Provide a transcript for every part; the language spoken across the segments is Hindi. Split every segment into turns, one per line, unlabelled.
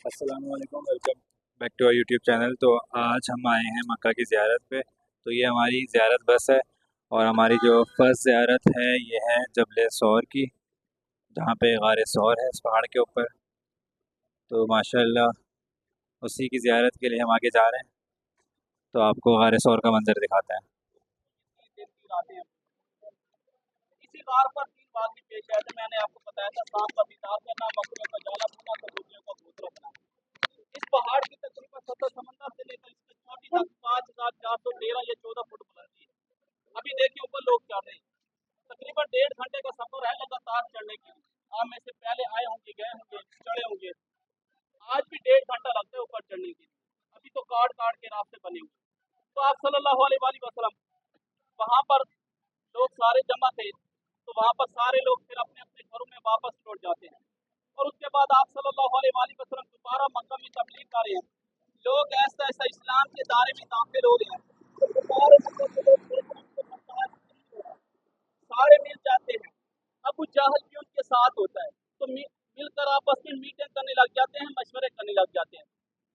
अस्सलाम वालेकुम, welcome back to our YouTube channel. तो आज हम आए हैं मक्का की ज़ियारत पे। तो ये हमारी ज़ियारत बस है और हमारी जो फ़र्स्ट ज़ियारत है ये है जबल सौर की, जहाँ पे गार सौर है इस पहाड़ के ऊपर। तो माशाल्लाह उसी की ज़ियारत के लिए हम आगे जा रहे हैं। तो आपको गार सौर का मंज़र दिखाते हैं।
इसी बार पर 3 बार पेश आया था। मैंने आपको बताया था सांप का दीदार करना, मकड़ियों का जाला बुनना, कबूतरों का घोंसला बनाना। इस पहाड़ की तकरीबन 70 समंदर से लेकर इसकी चोटी तक 5,413 या 14 फुट बुलंदी है। अभी देखिए ऊपर लोग चढ़ रहे हैं। तकरीबन 1.5 घंटे का सफर है लगातार चढ़ने के लिए। आप में से पहले आए होंगे, गए होंगे, चढ़े होंगे। आज भी 1.5 घंटा लगता है ऊपर चढ़ने के लिए। अभी तो काट काट के रास्ते बने हुए। तो आप सल्लल्लाहु अलैहि वसल्लम वहां पर लोग सारे जमा थे। तो वहां पर सारे लोग फिर अपने अपने घरों में वापस लौट जाते हैं। और उसके बाद आप सल्लल्लाहु अलैहि वसल्लम दोबारा मक्का में तबलीग कर रहे हैं। लोग ऐसा ऐसा इस्लाम के दायरे में दाखिल हो रहे हैं। तो दोबारा मक्का के लोग सारे मिल जाते हैं। अबू जहल भी उनके साथ होता है। तो मिलकर आपस में मीटिंग करने लग जाते हैं, मशवरे करने लग जाते हैं।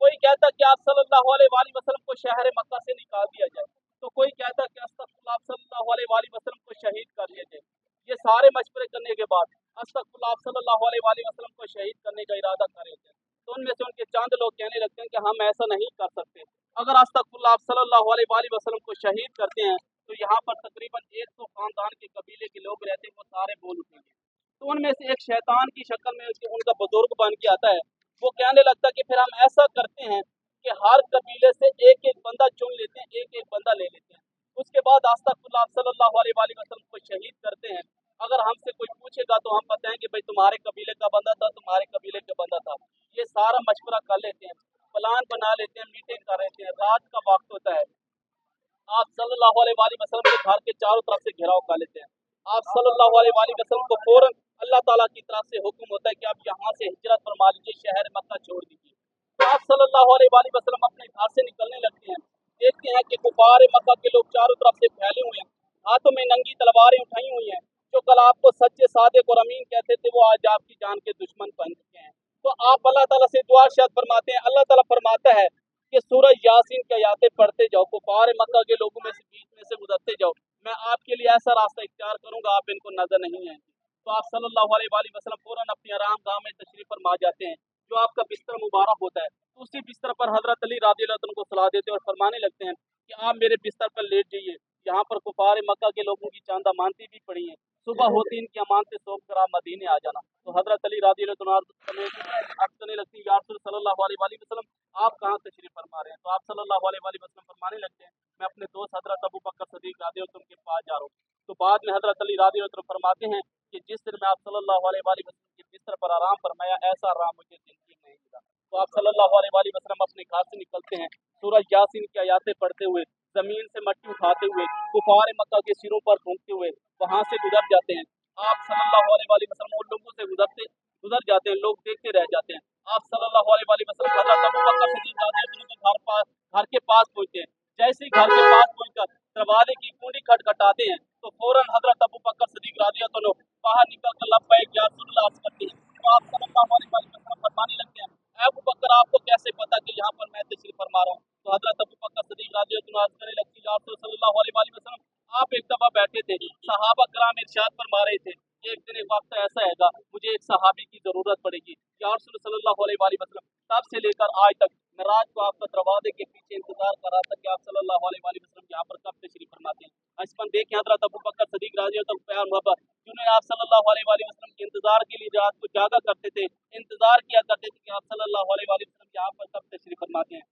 कोई कहता कि आप सल्लल्लाहु अलैहि वसल्लम को शहर मक्का से निकाल दिया जाए। तो कोई कहता कि अस्तगफुरुल्लाह, आप सल्लल्लाहु अलैहि वसल्लम को शहीद कर दिया जाए। ये सारे मशवरे करने के बाद अस्तगफुरुल्लाह, आप सल्लल्लाहु अलैहि वसल्लम को शहीद करने का इरादा कर रहे थे। तो उनमें से उनके चंद लोग कहने लगते हैं कि हम ऐसा नहीं कर सकते। अगर अस्तगफुरुल्लाह, आप सल्लल्लाहु अलैहि वसल्लम को शहीद करते हैं तो यहाँ पर तकरीबन 100 खानदान के कबीले के लोग रहते हैं, वो सारे बोल उठेंगे। तो उनमें से एक शैतान की शक्ल में उनका बुजुर्ग बन के आता है। वो कहने लगता है कि फिर हम ऐसा करते हैं कि हर कबीले से एक एक बंदा चुन लेते हैं, एक एक बंदा ले लेते हैं। उसके बाद अस्तगफुरुल्लाह, आप सल्लल्लाहु अलैहि वसल्लम को शहीद करते हैं। अगर हमसे कोई पूछेगा तो हम बताएं कि भाई तुम्हारे कबीले का बंदा था, तुम्हारे कबीले का बंदा था। ये सारा मशवरा कर लेते हैं, प्लान बना लेते हैं, मीटिंग कर लेते हैं। रात का वक्त होता है। आप सल्लल्लाहु अलैहि वसल्लम के घर के चारों तरफ से घेराव कर लेते हैं। आप सल्लल्लाहु अलैहि वसल्लम को फौरन अल्लाह ताला की तरफ से हुक्म होता है कि आप यहाँ से हिजरत फरमा लीजिए, शहर मक्का छोड़ दीजिए। तो आप सल्लल्लाहु अलैहि वसल्लम अपने घर से निकलने लगते हैं। देखते हैं कि कुफार मक्का के लोग चारों तरफ से फैले हुए हैं, हाथों में नंगी तलवारें उठाई हुई हैं। जो कल आपको सच्चे सादिक और अमीन कहते थे, वो आज आपकी जान के दुश्मन बन चुके हैं। तो आप अल्लाह ताला से दुआ शायद फरमाते हैं। अल्लाह ताला फरमाता है कि सूरज यासीन की आयतें पढ़ते जाओ, कुफार मक्का के लोगों में से बीच में से गुजरते जाओ। मैं आपके लिए ऐसा रास्ता इख्तियार करूंगा, आप इनको नजर नहीं आएंगे। तो आप सल्लल्लाहु अलैहि वसल्लम फौरन अपनी आराम गाह में तशरीफ फरमा जाते हैं, जो आपका बिस्तर मुबारक होता है। तो उसी बिस्तर पर हजरत अली रज़ियल्लाहु अन्हु को सलाह देते हैं और फरमाने लगते हैं कि आप मेरे बिस्तर पर लेट जाइए। यहाँ पर कुफार मक्का के लोगों की चांदा मानती भी पड़ी है। सुबह होती इनकी अमानतें सौंप कर आप मदीने आ जाना। तो हजरत अली रज़ियल्लाहु अन्हु अर्ज करने लगती है, या रसूल सल्लल्लाहु अलैहि वसल्लम, आप कहाँ तशरीफ फरमा रहे हैं? तो आप सल्लल्लाहु अलैहि वसल्लम फरमाने लगते हैं, मैं अपने दोस्त हजरत अबू बकर सदीक रज़ियल्लाहु अन्हु के पास जा रहा हूँ। तो बाद में हजरत अली रज़ियल्लाहु अन्हु फरमाते हैं कि जिस दिन मैं आप सल्लल्लाहु अलैहि वसल्लम के बिस्तर पर आराम फरमाया, ऐसा आराम मुझे जिंदगी में नहीं मिला। तो आप सल्लल्लाहु अलैहि वसल्लम अपने घर से निकलते हैं, सूरज यासीन की आयतें पढ़ते हुए, जमीन से मट्टी उठाते हुए, कुफार मक्का के सिरों पर फूंकते हुए वहां से गुजर जाते हैं। आप सल्लल्लाहु अलैहि वसल्लम उन लोगों से गुजर जाते हैं, लोग देखते रह जाते हैं। आप सल्लल्लाहु अलैहि वसल्लम हजरत अबू बकर सिद्दीक रज़ियल्लाहु अन्हु के घर के पास पहुंचते हैं। जैसे ही घर के पास पहुंचकर दरवाजे की कुंडी खटखटाते हैं, तो फौरन हजरत अबू बकर सिद्दीक रज़ियल्लाहु अन्हु बाहर निकलकर लब्बैक या रसूलल्लाह अर्ज करते हैं। तो आप सल्लल्लाहु अलैहि वसल्लम फरमाने लगते हैं, ऐ अबू बकर, आपको कैसे पता कि यहाँ पर मैं तशरीफ फरमा रहा हूँ? तो हजरत अबू बकर सिद्दीक रज़ियल्लाहु अन्हु अर्ज करने लगती है, या रसूल सल्लल्लाहु अलैहि वसल्लम, आप एक दफा बैठे थे, सहाबा कराम इरशाद फरमा रहे थे कि एक दिन एक वक्त ऐसा आएगा, मुझे एक सहाबी की जरूरत पड़ेगी। या रसूल सल्लल्लाहु अलैहि वसल्लम, तब से लेकर आज तक मैं रात को आपका दरवाजे के पीछे इंतजार कर रहा था कि आप सल्लल्लाहु अलैहि वसल्लम यहाँ पर कब तशरीफ फरमाते हैं। अजमन देखें, हजरत अबू बकर सिद्दीक रज़ियल्लाहु अन्हु प्यार मोहब्बत, जिन्होंने आप सल्लल्लाहु अलैहि वसल्लम के इंतजार के लिए रात को जागा करते थे, इंतजार किया करते थे कि आप सल्लल्लाहु अलैहि वसल्लम यहाँ पर कब तशरीफ फरमाते हैं।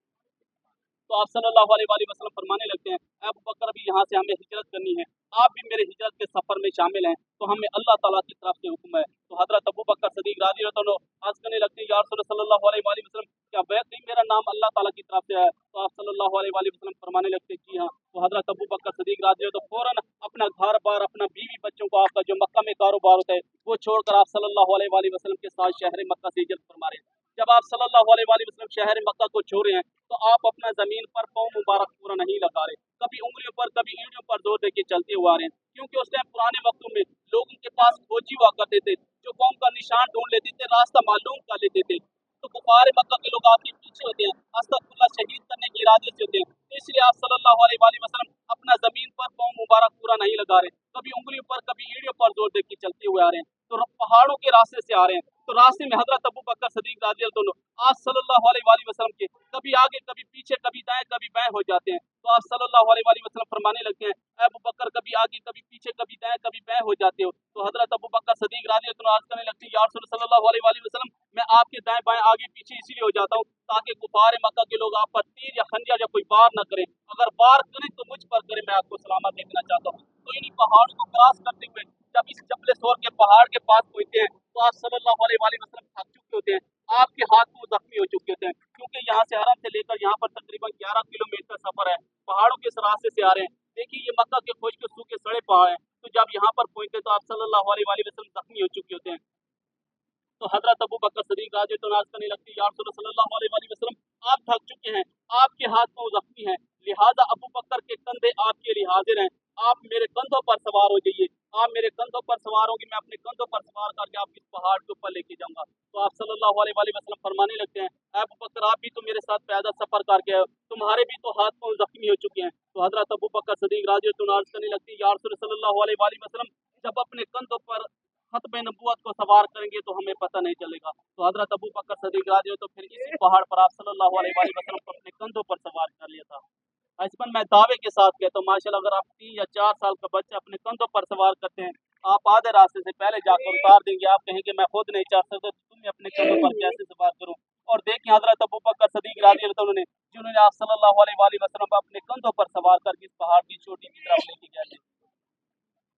तो आप सल्लल्लाहु अलैहि वसल्लम फरमाने लगते हैं, अबू बकर, अभी यहाँ से हमें हिजरत करनी है, आप भी मेरे हिजरत के सफर में शामिल हैं, तो हमें अल्लाह ताला की तरफ से हुक्म है। तो हजरत अबू बकर सिद्दीक रज़ियल्लाहु अन्हु अर्ज करने लगते हैं, या रसूल सल्लल्लाहु अलैहि वसल्लम, क्या वाकई मेरा नाम अल्लाह ताला की तरफ से है? तो आप सल्लल्लाहु अलैहि वसल्लम फरमाने लगते हैं, जी हाँ। तो हजरत अबू बकर सिद्दीक रज़ियल्लाहु अन्हु फौरन अपना घर बार, अपना बीवी बच्चों को, आपका जो मक्का में कारोबार होता है, वो छोड़कर आप सल्लल्लाहु अलैहि वसल्लम के साथ शहर मक्का से हिजरत फरमा रहे हैं। जब आप सल्लल्लाहु अलैहि वसल्लम शहर मक्का को छोड़ रहे हैं, तो आप अपना जमीन पर पाँव मुबारक पूरा नहीं लगा रहे, कभी उंगलियों पर, कभी ईंटों पर जोर देके चलते हुए आ रहे हैं। क्योंकि उस टाइम पुराने वक्तों में लोगों के पास खोजी हुआ करते थे, जो कौम का निशान ढूंढ लेते थे, रास्ता मालूम कर लेते थे। तो कुफार मक्का के लोग आपके पीछे होते हैं, अस्तगफुरुल्लाह शहीद करने के इरादे से होते हैं। तो इसलिए आप सल्लल्लाहु अलैहि वसल्लम अपना जमीन पर पाँव मुबारक पूरा नहीं लगा रहे, कभी उंगलियों पर कभी एड़ियों पर जोर देकर चलते हुए आ रहे हैं। तो पहाड़ों के रास्ते से आ रहे हैं, तो रास्ते में हजरत अबू बकर सदीक रज़ी अल्लाह दोनों आप सल्लल्लाहु अलैहि वसल्लम के कभी आगे कभी पीछे कभी दाएं कभी बाएं हो जाते हैं। तो आप सल्लल्लाहु अलैहि वसल्लम फरमाने लगते हैं, "ऐ अबू बकर कभी आगे कभी पीछे कभी दाएं कभी बाएं हो जाते हो।" तो हजरत अबू बकर सदीक रज़ी अल्लाह अन्हु अर्ज करने लगते हैं, "या रसूल सल्लल्लाहु अलैहि वसल्लम, मैं आपके दाएं बाएं आगे पीछे इसीलिए हो जाता हूँ ताकि कुफार मक्का के लोग आप पर तीर या खंजर या कोई वार न करें, अगर वार करें तो मुझ पर करें, मैं आपको सलामत देखना चाहता हूँ।" तो इन्हीं पहाड़ों को क्रॉस करते हुए जब इस जबल सोर के पहाड़ के पास पहुंचते हैं तो आप सल्लल्लाहु अलैहि वसल्लम थक चुके होते हैं, आपके हाथ मुंह जख्मी हो चुके होते हैं, क्योंकि यहाँ से हरम से लेकर यहाँ पर तकरीबन 11 किलोमीटर सफर है, पहाड़ों के इस रास्ते से आ रहे हैं। देखिए ये मक्का के खुश्क सूखे सड़े पहाड़ हैं, तो जब यहाँ पर पहुंचते तो आप सल्लल्लाहु अलैहि वसल्लम जख्मी हो चुके होते हैं। तो हजरत अबू बकर सदीक राज़ी तो नाज करने लगती है, या रसूल सल्लल्लाहु अलैहि वसल्लम, आप थक चुके हैं, आपके हाथ पांव जख्मी हैं, लिहाजा अबू बकर के कंधे आपके लिए हाजिर हैं, आप मेरे कंधों पर सवार हो जाइए। आप मेरे कंधों पर सवार होगी, मैं अपने कंधों पर सवार करके आपको इस पहाड़ के ऊपर लेके जाऊंगा। तो आप सल्लल्लाहु अलैहि वसल्लम फरमाने लगते हैं, "ऐ अबू बकर, आप भी तो मेरे साथ पैदल सफर करके आए हो, तुम्हारे भी तो हाथ पांव जख्मी हो चुके हैं।" तो हजरत अबू बकर सदीक राज़ी तो नाज करने लगती है, या रसूल सल्लल्लाहु अलैहि वसल्लम, जब अपने कंधों पर खत्म नबूवत को सवार करेंगे तो हमें पता नहीं चलेगा। तो हजरत अबू बकर सदीक राज़ी तो फिर इसी पहाड़ पर आप सल्लल्लाहु अलैहि वसल्लम को अपने कंधों पर सवार कर लिया था। बचपन मैं दावे के साथ कहता हूँ, माशाल्लाह अगर आप 3 या 4 साल का बच्चा अपने कंधों पर सवार करते हैं, आप आधे रास्ते से पहले जाकर उतार देंगे, आप कहेंगे मैं खुद नहीं चढ़ सकता तो तुम्हें अपने कंधों पर कैसे सवार करूँ। और देखिए हजरत अबू बकर सदीक राज़ी अल्लाह ने जिन्होंने आप सल्लल्लाहु अलैहि वसल्लम को अपने कंधों पर सवार करके इस पहाड़ की चोटी की तरफ लेके गए थे।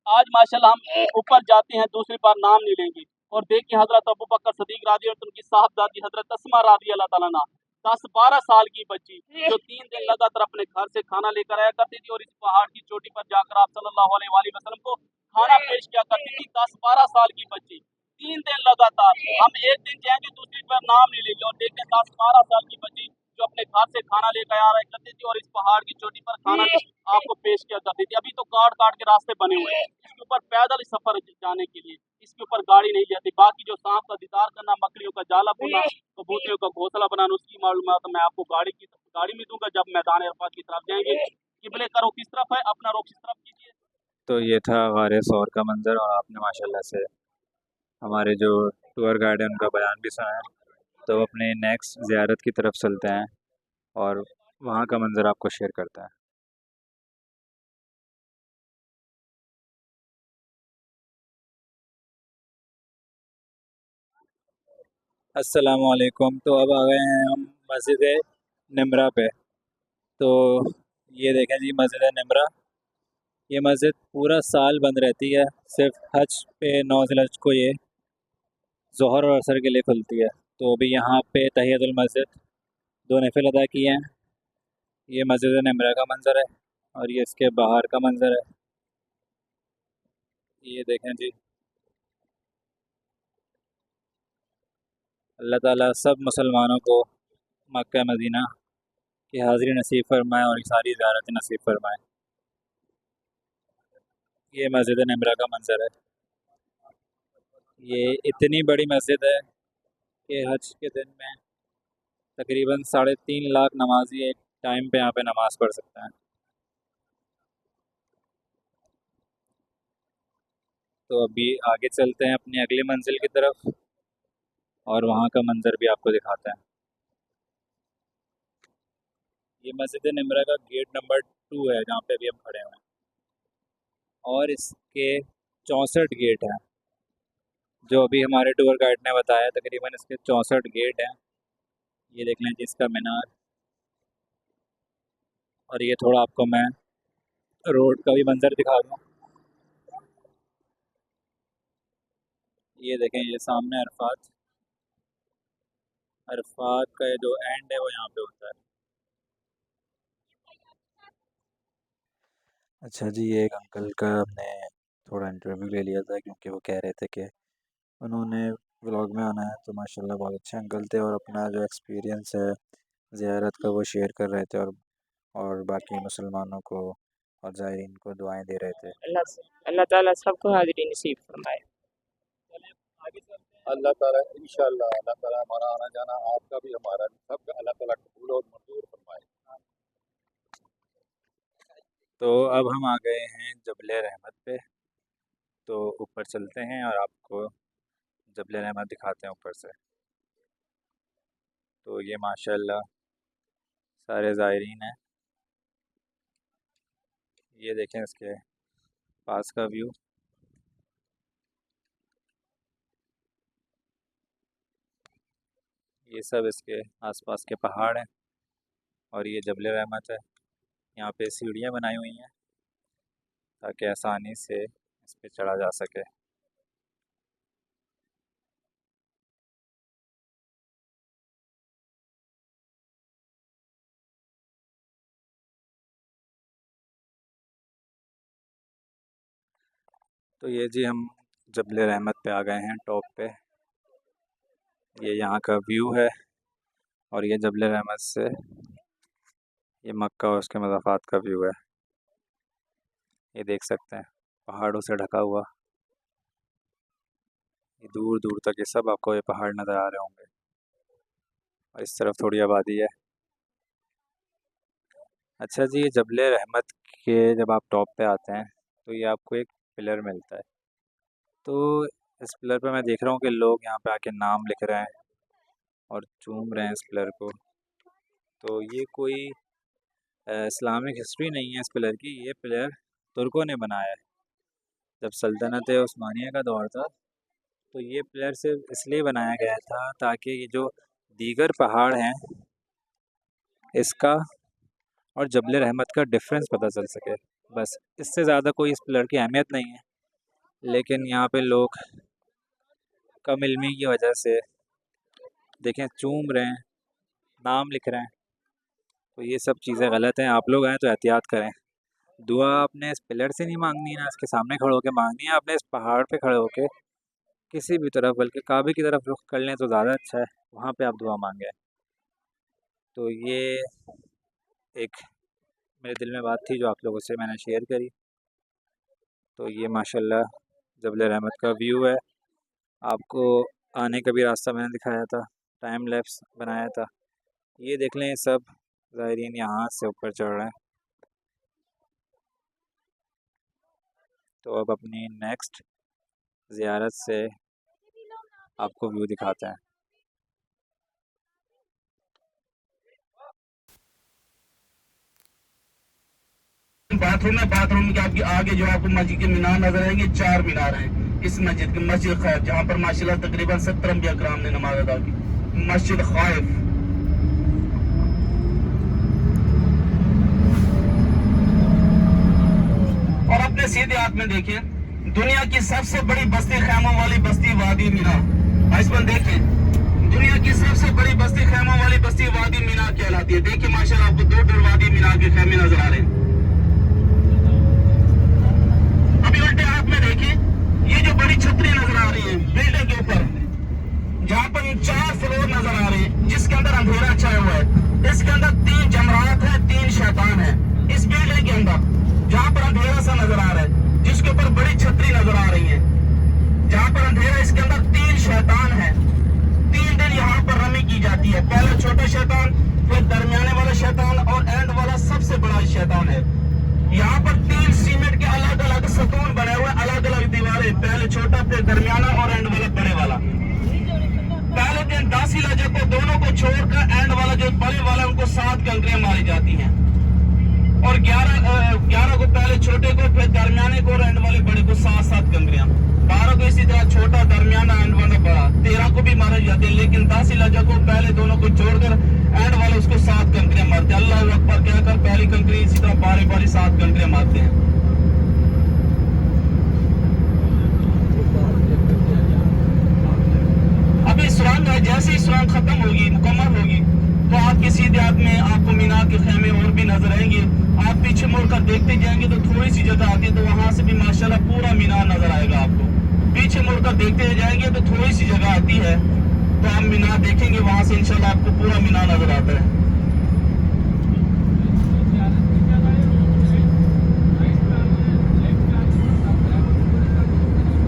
आज माशाल्लाह हम ऊपर जाते हैं, दूसरी बार नाम नहीं लेंगे। और देखिए हजरत अबू बकर सदीक राज़ी और उनकी साहबजादी हजरत अस्मा राज़ी अल्लाह ताला अन्हा, 10-12 साल की बच्ची जो 3 दिन लगातार अपने घर से खाना लेकर आया करती थी और इस पहाड़ की चोटी पर जाकर आप सल्लल्लाहु अलैहि वसल्लम को खाना पेश किया करती थी। 10-12 साल की बच्ची 3 दिन लगातार, हम एक दिन जाएंगे दूसरी बार नाम नहीं लेंगे। और देखिए 10-12 साल की बच्ची जो अपने घर से खाना लेकर आ रहा करती थी और इस पहाड़ की चोटी पर खाना आपको पेश किया करती थी। अभी तो काट काट के रास्ते बने हुए हैं इसके ऊपर पैदल सफर जाने के लिए, इसके ऊपर गाड़ी नहीं जाती। बाकी जो सांप का दीदार करना, मकड़ियों का जाला बुनना, कबूतरियों का घोंसला बनाना, उसकी मालूमात मैं आपको गाड़ी में दूंगा जब मैदान अरफात की तरफ जाएंगे। किबले का रुख किस तरफ है, अपना रुख इस तरफ कीजिए।
तो ये था गारे सौर का मंज़र, और आपने माशाल्लाह से हमारे जो टूर गाइड हैं उनका बयान भी सुना है। तो अपने नेक्स्ट ज़ियारत की तरफ चलते हैं और वहाँ का मंज़र आपको शेयर करते हैं। अस्सलामुअलैकुम। तो अब आ गए हैं हम मस्जिद निमरा पे। तो ये देखें जी, मस्जिद निमरा। ये मस्जिद पूरा साल बंद रहती है, सिर्फ हज पे 9 ज़िलहज को ये ज़ोहर और असर के लिए खुलती है। तो अभी यहाँ पे तहियतुल मस्जिद 2 नफिल अदा किए हैं। ये मस्जिद निमरा का मंज़र है और ये इसके बाहर का मंज़र है। ये देखें जी, अल्लाह ताला सब मुसलमानों को मक्का मदीना की हाज़िरी नसीब फरमाए और सारी ज़ियारतें नसीब फरमाए। ये मस्जिद निमरा का मंज़र है। ये इतनी बड़ी मस्जिद है कि हज के दिन में तकरीबन 3.5 लाख नमाजी एक टाइम पे यहाँ पे नमाज़ पढ़ सकते हैं। तो अभी आगे चलते हैं अपनी अगली मंजिल की तरफ और वहाँ का मंज़र भी आपको दिखाते हैं। ये मस्जिद निमरा का गेट नंबर 2 है जहाँ पे अभी हम खड़े हुए हैं, और इसके 64 गेट हैं जो अभी हमारे टूर गाइड ने बताया। तकरीबन इसके 64 गेट हैं। ये देख लें जी इसका मीनार। और ये थोड़ा आपको मैं रोड का भी मंज़र दिखा दूँ। ये देखें, ये सामने अरफात, अरफात का ये जो एंड है वो यहाँ पे होता है। अच्छा जी, ये एक अंकल का हमने थोड़ा इंटरव्यू ले लिया था क्योंकि वो कह रहे थे कि उन्होंने व्लॉग में आना है। तो माशाल्लाह बहुत अच्छे अंकल थे और अपना जो एक्सपीरियंस है ज़ियारत का वो शेयर कर रहे थे, और बाकी मुसलमानों को और ज़ायरीन को दुआएं दे रहे थे।
अल्लाह अल्लाह ताला सबको हाज़िरी नसीब फरमाए।
चले आगे चलते हैं।
अल्लाह ताला इंशाअल्लाह अल्लाह ताला हमारा आना जाना आपका भी हमारा भी सबका अल्लाह ताला कबूल और मंजूर फरमाए।
तो अब हम आ गए हैं जबल रहमत पे। तो ऊपर चलते हैं और आपको जबल रहमत दिखाते हैं ऊपर से। तो ये माशाल्लाह सारे ज़ायरीन हैं। ये देखें इसके पास का व्यू। ये सब इसके आसपास के पहाड़ हैं और ये जबल रहमत है। यहाँ पे सीढ़ियाँ बनाई हुई हैं ताकि आसानी से इस पे चढ़ा जा सके। तो ये जी हम जबल रहमत पे आ गए हैं, टॉप पे। ये यहाँ का व्यू है और ये जबल रहमत से ये मक्का और उसके मज़ाफ़ात का व्यू है। ये देख सकते हैं पहाड़ों से ढका हुआ, ये दूर दूर तक ये सब आपको ये पहाड़ नज़र आ रहे होंगे और इस तरफ थोड़ी आबादी है। अच्छा जी, ये जबल रहमत के जब आप टॉप पे आते हैं तो ये आपको एक पिलर मिलता है। तो इस पिलर पे मैं देख रहा हूँ कि लोग यहाँ पे आके नाम लिख रहे हैं और चूम रहे हैं इस पिलर को। तो ये कोई इस्लामिक हिस्ट्री नहीं है इस पिलर की, ये पिलर तुर्कों ने बनाया है। जब सल्तनत उस्मानिया का दौर था तो ये पिलर सिर्फ इसलिए बनाया गया था ताकि ये जो दीगर पहाड़ हैं इसका और जबल रहमत का डिफरेंस पता चल सके। बस इससे ज़्यादा कोई इस पिलर की अहमियत नहीं है। लेकिन यहाँ पे लोग कम इल्मी की वजह से देखें चूम रहे हैं, नाम लिख रहे हैं। तो ये सब चीज़ें गलत हैं। आप लोग आएँ तो एहतियात करें। दुआ आपने इस पिलर से नहीं मांगनी है ना इसके सामने खड़े होकर मांगनी है, आपने इस पहाड़ पे खड़े होकर किसी भी तरफ, बल्कि काबे की तरफ रुख कर लें तो ज़्यादा अच्छा है, वहाँ पे आप दुआ मांगें। तो ये एक मेरे दिल में बात थी जो आप लोगों से मैंने शेयर करी। तो ये माशाल्लाह जबल रहमत का व्यू है। आपको आने का भी रास्ता मैंने दिखाया था, टाइम लैप्स बनाया था। ये देख लें सब ज़ायरीन यहाँ से ऊपर चढ़ रहे हैं। तो अब अपनी नेक्स्ट ज़ियारत से आपको व्यू दिखाते हैं।
बाथरूम है, बाथरूम के आपके आगे जो आपको मस्जिद के मीनार नजर आएंगे, 4 मीनार हैं इस मस्जिद के। मस्जिद खैफ जहाँ पर माशाल्लाह तकरीबन 70 अंबिया किराम ने नमाज अदा की। मस्जिद खैफ और अपने सीधे हाथ में देखें दुनिया की सबसे बड़ी बस्ती खैमों वाली बस्ती वादी मीना। इस पर देखें दुनिया की सबसे बड़ी बस्ती खैमों वाली बस्ती वादी मीना कहलाती है। देखिए माशाल्लाह आपको दूर दूर वादी मीना के खैमे नजर आ रहे हैं। अभी उल्टे हाथ में देखिए ये जो बड़ी छतरी नजर आ रही है बिल्डिंग के ऊपर, जहाँ पर 4 फ्लोर नजर आ रहे हैं जिसके अंदर अंधेरा छाया हुआ है। इसके अंदर 3 जमरात है, 3 शैतान है इस बिल्डिंग के अंदर, जहाँ पर अंधेरा सा नजर आ रहा है जिसके ऊपर बड़ी छतरी नजर आ रही है। जहाँ पर अंधेरा इसके अंदर 3 शैतान है। 3 दिन यहाँ पर रमी की जाती है। पहला छोटा शैतान, फिर दरमियाने वाला शैतान और एंड वाला सबसे बड़ा शैतान है। यहाँ पर 3 सीमेंट के अलग अलग सतून बने हुए, अलग अलग दीवारें, पहले छोटा फिर दरमियाना और एंड वाला बड़े वाला। पहले दिन दासी लजा को दोनों को छोड़कर एंड वाला जो बड़े वाला उनको 7 कंकरियां मारी जाती हैं और 11 को पहले छोटे को, फिर दरमियाने को और एंड वाले बड़े को 7 कंकरियां। 12 को इसी तरह छोटा दरमियाना एंड वाला बड़ा। 13 को भी मारा जाते हैं लेकिन दासी लजा को पहले दोनों को छोड़कर एंड वाले उसको 7 कंकरियां मारते हैं। अल्लाह अकबर कहकर पहली कंकरी इसी तरह बारी बारी 7 कंकरियां मारते हैं। अभी सुरंग है, जैसे ही सुरंग खत्म होगी, मुकम्मल होगी, तो आपके सीधे हाथ में आपको मीनार के खेमे और भी नजर आएंगे। आप पीछे मुड़कर देखते जाएंगे तो थोड़ी सी जगह आती है तो वहां से भी माशाल्लाह पूरा मीनार नजर आएगा आपको। पीछे मुड़कर देखते जाएंगे तो थोड़ी सी जगह आती है तो आप मीनार देखेंगे, वहां से इंशाल्लाह आपको पूरा मीनार नजर आता है।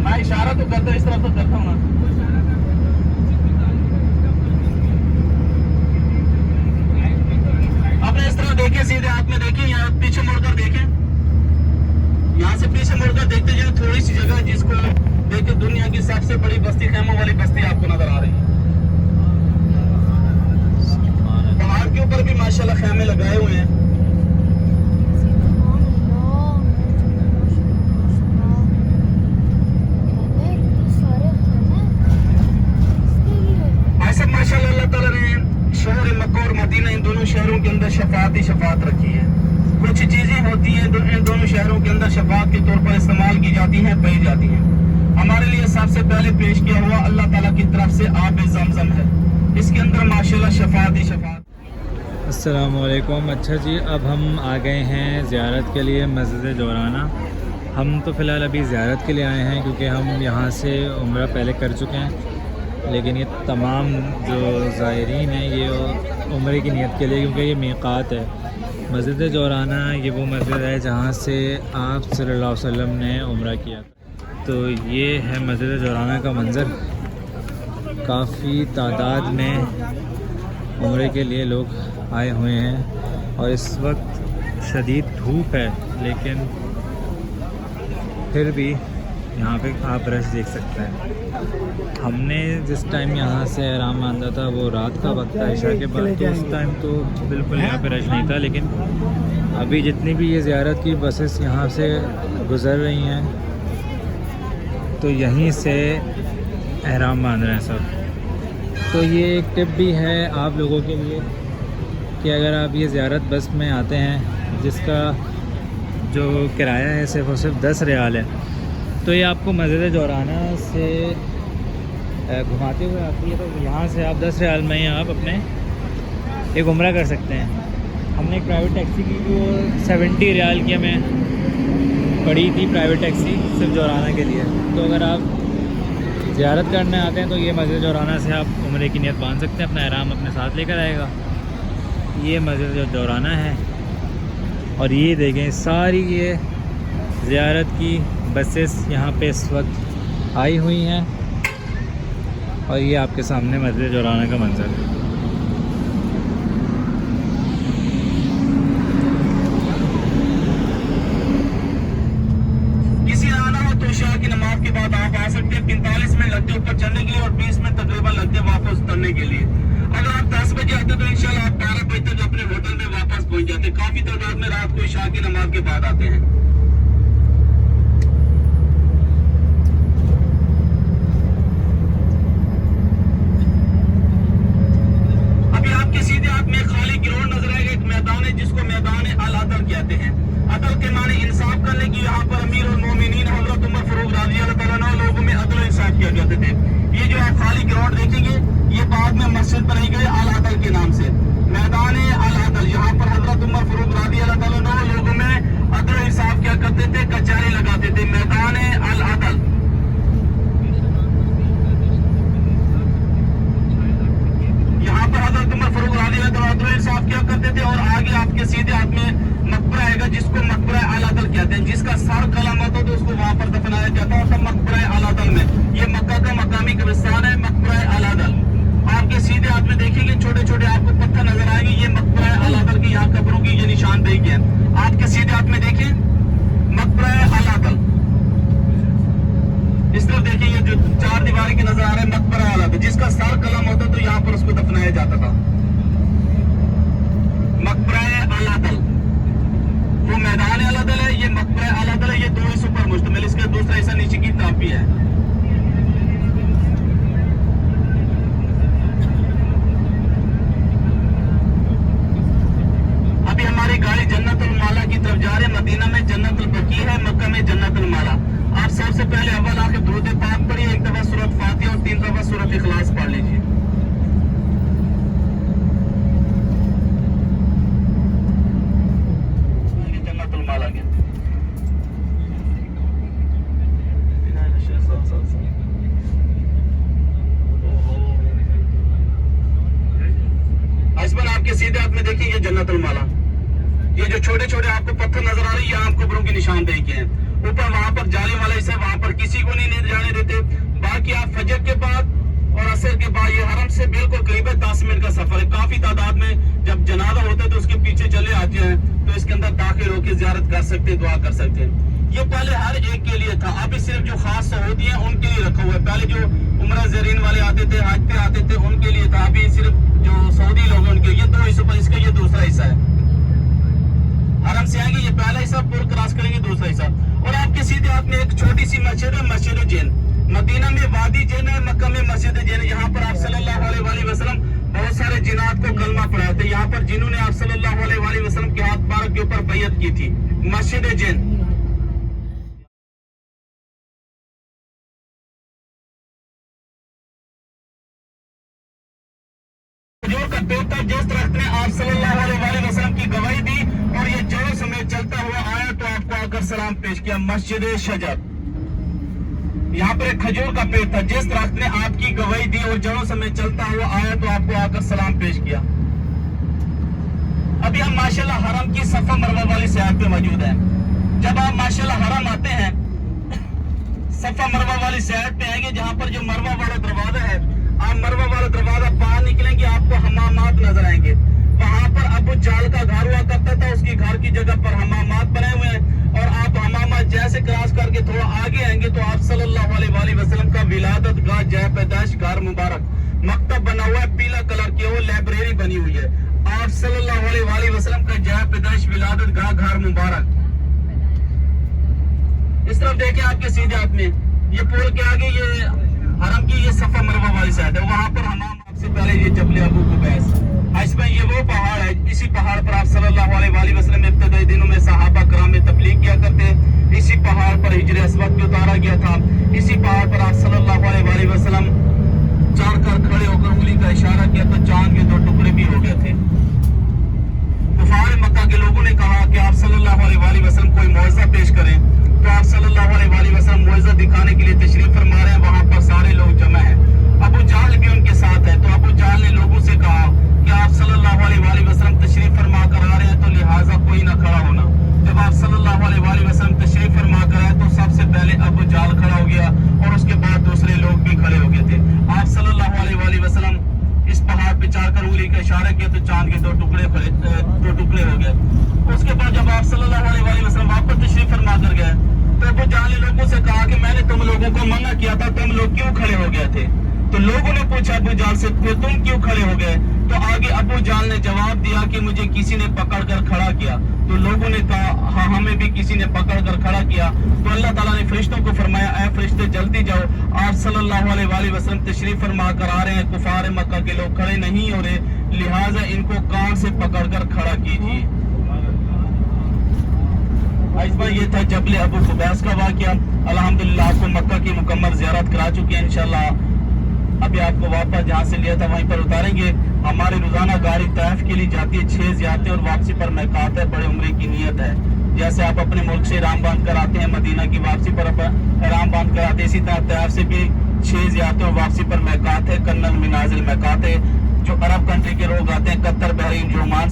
मैं इशारा तो करता, इस तरफ तो करता हूँ ना। सीधे हाथ में देखें, यहाँ पीछे मुड़कर देखें, यहाँ से पीछे मुड़कर देखते जाए, थोड़ी सी जगह जिसको देखे दुनिया की सबसे बड़ी बस्ती, खेमों वाली बस्ती आपको नजर आ रही है। पहाड़ के ऊपर भी माशाल्लाह खेमे लगाए हुए हैं। ऐसा माशाल्लाह अल्लाह ताला ने शहर मक्का और मदीना इन दोनों शहरों के अंदर शफात ही शफात रखी है। कुछ चीजें होती हैं इन दोनों शहरों के अंदर शफात के तौर पर इस्तेमाल की जाती हैं, पाई जाती हैं। हमारे लिए सबसे पहले पेश किया हुआ अल्लाह ताला की तरफ से आब ज़मज़म है, इसके अंदर माशाल्लाह शफात ही शफात।
अस्सलामुअलैकुम। अच्छा जी, अब हम आ गए हैं ज़ियारत के लिए मस्जिद जोराना। हम तो फ़िलहाल अभी ज़ियारत के लिए आए हैं क्योंकि हम यहाँ से उम्रा पहले कर चुके हैं, लेकिन ये तमाम जो ज़ायरीन हैं ये उम्रे की नियत के लिए, क्योंकि ये मीक़ात है। मस्जिद जोराना ये वो मस्जिद है जहाँ से आप सल्लल्लाहु अलैहि वसल्लम ने उम्रा किया। तो ये है मस्जिद जोराना का मंज़र। काफ़ी तादाद में उम्रे के लिए लोग आए हुए हैं और इस वक्त शदीद धूप है, लेकिन फिर भी यहाँ पे आप रश देख सकते हैं। हमने जिस टाइम यहाँ से आराम बांधा था वो रात का वक्त था, इशा के बाद, तो उस टाइम तो बिल्कुल यहाँ पे रश नहीं था। लेकिन अभी जितनी भी ये ज़ियारत की बसेस यहाँ से गुज़र रही हैं तो यहीं से एहराम बांध रहे हैं सब। तो ये एक टिप भी है आप लोगों के लिए कि अगर आप ये ज़ियारत बस में आते हैं जिसका जो किराया है सिर्फ़ और सिर्फ 10 रियाल है, तो ये आपको मस्जिद जोराना से घुमाते हुए आती है। तो यहाँ से आप 10 रियाल में ही आप अपने एक उम्रा कर सकते हैं। हमने एक प्राइवेट टैक्सी की, वो 70 रियाल की हमें पड़ी थी प्राइवेट टैक्सी सिर्फ जोराना के लिए। तो अगर आप ज़ियारत करने आते हैं तो ये मस्जिद जोराना से आप उम्रे की नियत बांध सकते हैं, अपना एहराम अपने साथ लेकर आएगा। ये मस्जिद जोराना है और ये देखें सारी ये ज़ियारत की बसेस यहाँ पे इस वक्त आई हुई हैं और ये आपके सामने मस्जिद जोराना का मंज़र है।
किसी आना हो तो इशा की नमाज के बाद आप आ सकते हैं। 45 मिनट लगते ऊपर चढ़ने के लिए और 20 मिनट तकरीबन लगते वापस उतरने के लिए। अगर आप 10 बजे आते तो इंशाल्लाह आप 12 बजे तक अपने होटल में वापस पहुंच जाते। काफी तादाद में रात को इशा की नमाज के बाद आते हैं। अभी आपके सीधे हाथ में खाली ग्राउंड नजर आएगा, एक मैदान है जिसको मैदान अल अदल कहते हैं। अदल के माने इंसाफ करने की। यहाँ पर अमीर और मोमिनीन हज़रत उमर फारूक रज़ी अल्लाह तआला अन्हु लोगों में अदल इंसाफ किया करते थे। ये जो आप खाली ग्राउंड देखेंगे ये बाद में मस्जिद बनाई गई अल अदल के नाम से, मैदान अल अदल। यहाँ पर हज़रत उमर फारूक रज़ी अल्लाह तआला अन्हु लोगों में अदल इंसाफ किया करते थे, कचहरी लगाते थे। मैदान अल अदल। यहाँ पर हज़रत उमर फारूक रज़ी अल्लाह तआला अदल इंसाफ किया करते थे। और आगे आपके सीधे हाथ में मकबरा आएगा जिसको मकबरा अल अदल कहते हैं। जिसका सर कलम होता तो उसको वहां पर दफनाया जाता है, तो मकबरा अल अदल में। ये मक्का का मकामी कब्रिस्तान है, मकबरा अल अदल। आपके सीधे हाथ में देखेंगे छोटे छोटे आपको पत्थर नजर आएंगे, ये मकबरा अल अदल की यहाँ कब्रों की ये निशानदेही है। आपके सीधे हाथ में देखें मकबरा अल अदल। इस तरफ देखिए ये जो 4 दीवारी के नजर आ रहे हैं मकबरा अल अदल। जिसका सर कलम होता तो यहाँ पर उसको दफनाया जाता था, मकबरा अल अदल। वो मैदान अल अदल है, ये मकबरा अल अदल है। ये 2 हिस्सों पर मुश्तमिल, इसका दूसरा हिस्सा नीचे की तरफ भी है। अभी हमारी गाड़ी जन्नतुल माला की तरफ जा रही है। मदीना में जन्नतुल बकी है, मक्का में जन्नतुल माला। आप सबसे पहले अव्वल आखिर दुरूद पाक पढ़िए, एक दफा सूरत फातिहा और 3 दफा सूरत इखलास पढ़ लीजिए। जन्नतुल माला के आपके सीधे हाथ में देखिए ये जन्नतुल माला। ये जो छोटे छोटे आपको पत्थर नजर आ रहे हैं ये आम कब्रों की निशानदेही के हैं। ऊपर वहां पर जाली वाला हिस्सा, वहां पर किसी को नहीं जाने देते। बाकी आप फजर के बाद और असर के बाद ये हरम से बिल्कुल करीब 10 मिनट का सफर है। काफी तादाद में जब जनाजा होता है तो उसके पीछे चले आते हैं। ज़ियारत कर सकते हैं, दुआ कर सकते हैं। ये पहले हर एक के लिए था, अभी सिर्फ जो खास सऊदी हैं उनके लिए रखा हुआ है। पहले जो उम्रा ज़रीन वाले आते थे, हज पे आते थे, उनके लिए था। अभी सिर्फ जो सऊदी लोग हैं उनके, ये 2 हिस्सों पर, इसका ये दूसरा हिस्सा है। हरम से आएंगे, ये पहला हिस्सा, पुल क्रॉस करेंगे दूसरा हिस्सा। और आपके सीधे हाथ में एक छोटी सी मस्जिद है, मस्जिद जैन। मदीना में वादी जैन है, मक्का में मस्जिद जैन। यहाँ पर आप सल्लल्लाहु अलैहि वसल्लम बहुत सारे जिन्नात को कलमा पढ़ाए थे। यहाँ पर जिन्होंने आप सल्लल्लाहु अलैहि वसल्लम के हाथ मुबारक के ऊपर बैयत की थी, मस्जिद जैन। खजूर का पेड़ था, जिस दरख्त ने आप सल्लल्लाहु अलैहि वसल्लम की गवाही दी और ये जड़ों समेत चलता हुआ आया तो आपको आकर सलाम पेश किया, मस्जिद शजर। यहाँ पर एक खजूर का पेड़ था, जिस दरख्त ने आपकी गवाही दी और जड़ों समेत चलता हुआ आया तो आपको आकर सलाम पेश किया। अभी हम माशाल्लाह हरम की सफा मरवा वाली सयाहत पे मौजूद हैं। जब आप माशाल्लाह हरम आते हैं, सफा मरवा वाली सयाहत पे आएंगे, जहाँ पर जो मरवा वाला दरवाजा है, आप मरवा वाला दरवाजा पार निकलेंगे, आपको हमामात नजर आएंगे। वहाँ पर अबू जाल का घर हुआ करता था, उसकी घर की जगह पर हमामात बने हुए हैं। और आप हमामात जैसे क्रॉस करके थोड़ा आगे आएंगे तो आप सल्लल्लाहु अलैहि वसल्लम का विलादत गाह, जय पैदाइश घर मुबारक मकतब बना हुआ है, पीला कलर की, वो लाइब्रेरी बनी हुई है। आप सल्लल्लाहु अलैहि वसल्लम का जय पैदाइश विलादत गाह घर मुबारक। इस तरफ देखें, आपके सीधे हाथ में ये पुल के आगे ये हरम की ये सफा मरवा वाली साइड है, वहाँ पर हमाम आपसे पहले ये जबल अबू कुबैस। इसमें ये वो पहाड़ है, इसी पहाड़ पर आप सल्लल्लाहु अलैहि वसल्लम इब्तिदाई दिनों में सहाबा कराम में तबलीग किया करते। इसी पहाड़ पर हिजर अस्वद भी उतारा गया था। इसी पहाड़ पर आप सल्लल्लाहु अलैहि वसल्लम चढ़कर खड़े होकर उंगली का इशारा किया तो चांद के 2 टुकड़े भी हो गए थे। कुफार मक्का के लोगों ने कहा कि आप सल्लल्लाहु अलैहि वसल्लम कोई मुआज़ा पेश करें, तो आप सल्लल्लाहु अलैहि वसल्लम मुआज़ा दिखाने के लिए तशरीफ फरमा रहे हैं। वहाँ पर सारे लोग जमा हैं, अबू जाहल भी उनके साथ है। तो अबू जाहल ने लोगों से कहा कि आप सल्लल्लाहु अलैहि वसल्लम तशरीफ फरमा कर आ रहे हैं, तो लिहाजा कोई ना खड़ा होना। जब आप सल्लल्लाहु अलैहि वसल्लम तशरीफ फरमा कर आए तो सबसे पहले अबू जाहल खड़ा हो गया और उसके बाद दूसरे लोग भी खड़े हो गए थे। आप सल्लल्लाहु अलैहि वसल्लम इस पहाड़ पे चढ़कर उंगली का इशारा किया तो चांद के 2 टुकड़े हो गए। उसके बाद जब आप सल्लल्लाहु अलैहि वसल्लम वापस तशरीफ फरमा कर गए तो अबू जाहल ने लोगों से कहा कि मैंने तुम लोगों को मना किया था, तुम लोग क्यों खड़े हो गए थे? तो लोगों ने पूछा अबू जाहल से तुम क्यों खड़े हो गए? तो आगे अबू जाहल ने जवाब दिया कि मुझे किसी ने पकड़कर खड़ा किया। तो लोगों ने कहा हाँ, हमें भी किसी ने पकड़कर खड़ा किया। तो अल्लाह ताला ने फरिश्तों को फरमाया, ऐ फरिश्ते जल्दी जाओ, आप सल्लल्लाहु अलैहि वसल्लम तशरीफ फरमा कर आ रहे हैं, कुफार मक्का के लोग खड़े नहीं हो रहे, लिहाजा इनको कान से पकड़कर खड़ा कीजिए। इस बार ये था जबल अबू कुबैस का वाक़या। अल्हम्दुलिल्लाह आपको मक्का की मुकम्मल ज़ियारत करा चुके हैं। इंशाल्लाह अभी आपको वापस जहाँ से लिया था वहीं पर उतारेंगे। हमारी रोजाना गाड़ी तैफ के लिए जाती है, 6 ज़ियारतें और वापसी पर मिकात है, बड़े उम्रे की नियत है। जैसे आप अपने मुल्क से इहराम बांध कर आते हैं, मदीना की वापसी पर इहराम बांध कर आते हैं, इसी तरह तैफ से भी 6 ज़ियारतें और वापसी पर मिकात है, कन्नल मिनाजिल मिकात है। जो अरब कंट्री के लोग आते हैं, कतर, बहरीन, ओमान